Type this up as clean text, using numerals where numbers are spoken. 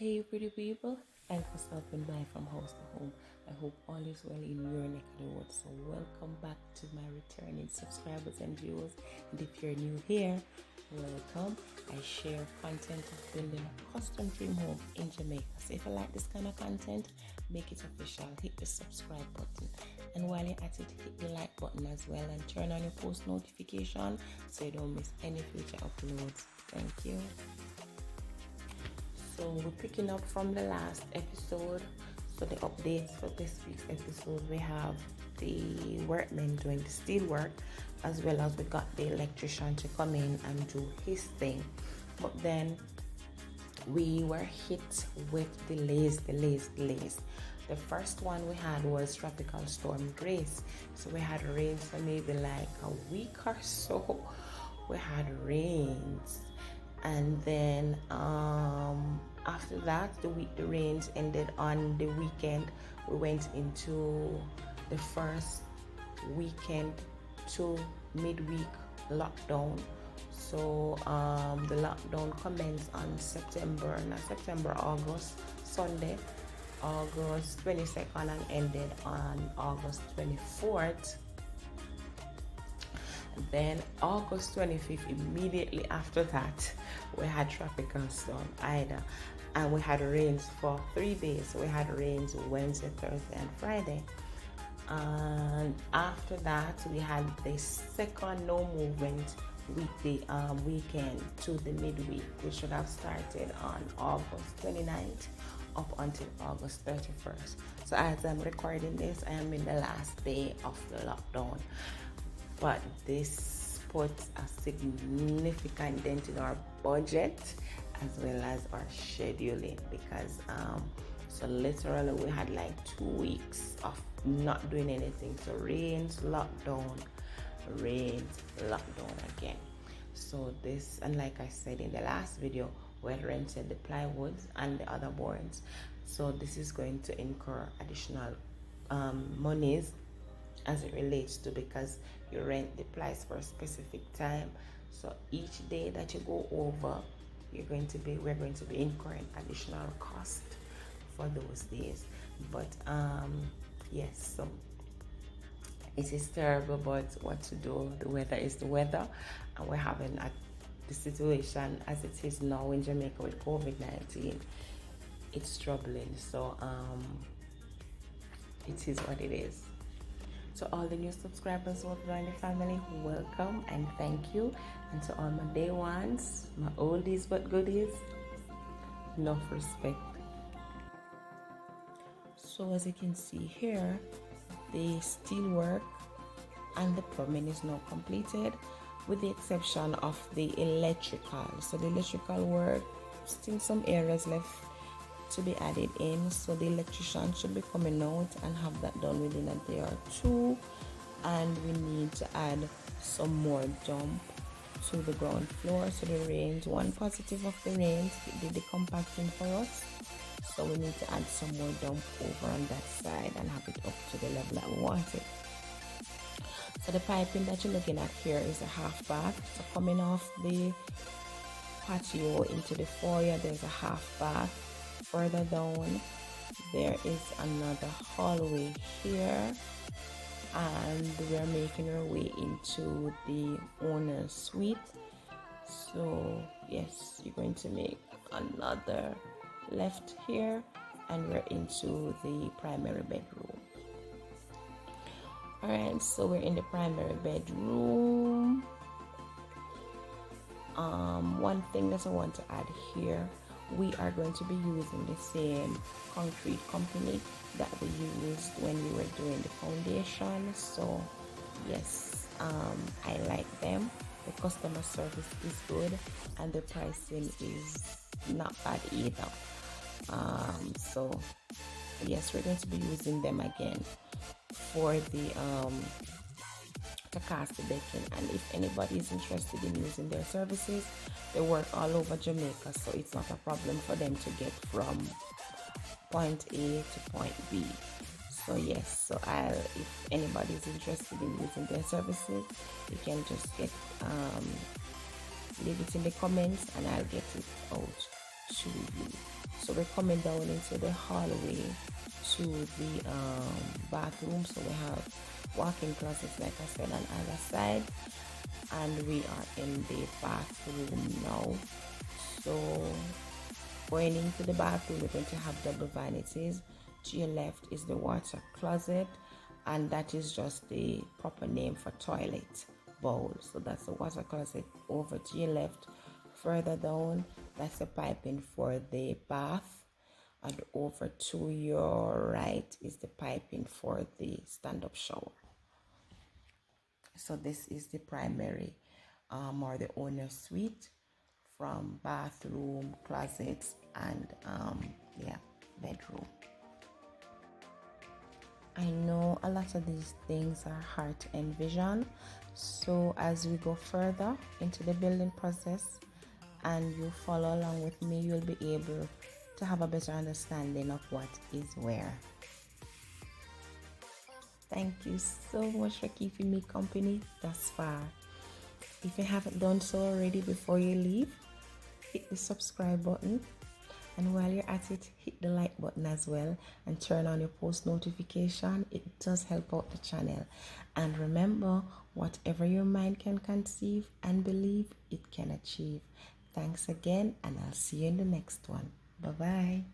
Hey pretty people, thanks for stopping by from house to home. I hope all is well in your neck of the woods. So welcome back to my returning subscribers and viewers. And if you're new here, welcome. I share content of building a custom dream home in Jamaica. So if you like this kind of content, make it official. Hit the subscribe button. And while you're at it, hit the like button as well and turn on your post notification so you don't miss any future uploads. Thank you. So we're picking up from the last episode. So the updates for this week's episode, we have the workmen doing the steel work, as well as we got the electrician to come in and do his thing. But then we were hit with delays. The first one we had was Tropical Storm Grace. So we had rains for maybe like a week or so. We had rains. And then after that, the rains ended on the weekend. We went into the first weekend to midweek lockdown. So the lockdown commenced on August, Sunday, August 22nd, and ended on August 24th. Then August 25th, immediately after that, we had Tropical Storm Ida, and we had rains for 3 days. We had rains Wednesday, Thursday, and Friday. And after that, we had the second no movement weekend to the midweek, which should have started on August 29th up until August 31st. So as I'm recording this, I am in the last day of the lockdown. But this puts a significant dent in our budget as well as our scheduling, because so literally we had like 2 weeks of not doing anything. So rains, lockdown again. So this, and like I said in the last video, we had rented the plywoods and the other boards. So this is going to incur additional monies as it relates to, because you rent the place for a specific time. So each day that you go over, we're going to be incurring additional cost for those days. But yes, so it is terrible, but what to do? The weather is the weather, and we're having the situation as it is now in Jamaica with COVID-19. It's troubling. So it is what it is. So all the new subscribers who have joined the family, welcome and thank you. And to all my day ones, my oldies but goodies, enough respect. So as you can see here, the steel work and the plumbing is now completed, with the exception of the electrical. So the electrical work, still some areas left to be added in. So the electrician should be coming out and have that done within a day or two. And we need to add some more dump to the ground floor. So the rains, one positive of the rains, did the compacting for us. So we need to add some more dump over on that side and have it up to the level that we want it. So the piping that you're looking at here is a half bath. So coming off the patio into the foyer, there's a half bath. Further down, there is another hallway here, and we are making our way into the owner's suite. So yes, you're going to make another left here, and we're into the primary bedroom. Alright, so we're in the primary bedroom. One thing that I want to add here, we are going to be using the same concrete company that we used when we were doing the foundation. So yes, I like them. The customer service is good and the pricing is not bad either. So yes, we're going to be using them again for the to cast the decking. And if anybody is interested in using their services, they work all over Jamaica, so it's not a problem for them to get from point A to point B. So yes, so if anybody is interested in using their services, you can just leave it in the comments and I'll get it out to you. So we're coming down into the hallway to the bathroom. So we have walk-in closets, like I said, on either side, and we are in the bathroom now. So going into the bathroom, we're going to have double vanities. To your left is the water closet, and that is just the proper name for toilet bowl. So that's the water closet over to your left. Further down, that's the piping for the bath, and over to your right is the piping for the stand-up shower. So this is the primary or the owner suite, from bathroom, closets, and bedroom. I know a lot of these things are hard to envision, so as we go further into the building process and you follow along with me, you'll be able to have a better understanding of what is where. Thank you so much for keeping me company thus far. If you haven't done so already, before you leave, hit the subscribe button, and while you're at it, hit the like button as well, and turn on your post notification. It does help out the channel. And remember, whatever your mind can conceive and believe, it can achieve. Thanks again, and I'll see you in the next one. Bye bye.